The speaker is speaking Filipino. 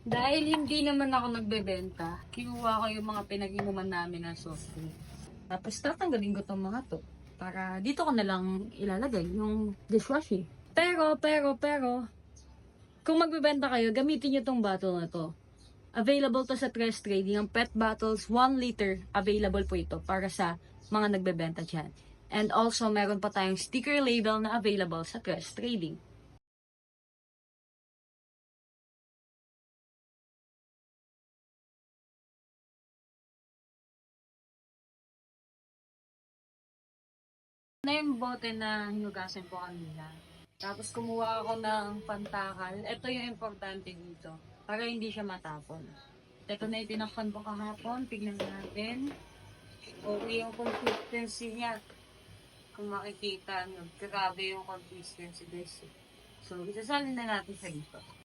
Dahil hindi naman ako nagbebenta, kinuha ko yung mga pinag-inuman namin ng soft drink. Tapos tatanggalin ko tong mga to. Para dito ko na lang ilalagay yung dishwashing. Pero, kung magbebenta kayo, gamitin nyo tong bottle na to. Available to sa Tres Trading. Ang PET bottles, 1 liter, available po ito para sa mga nagbebenta dyan. And also, meron pa tayong sticker label na available sa Tres Trading. Na yung bote na hinugasan ko kanina. Tapos kumuha ako ng pantakal. Ito yung importante dito. Para hindi siya matapon. Ito na itinakpan ko kahapon. Tignan natin. Okay yung consistency niya. Kung makikita nyo, grabe yung consistency guys. So, isasalin na natin sa dito.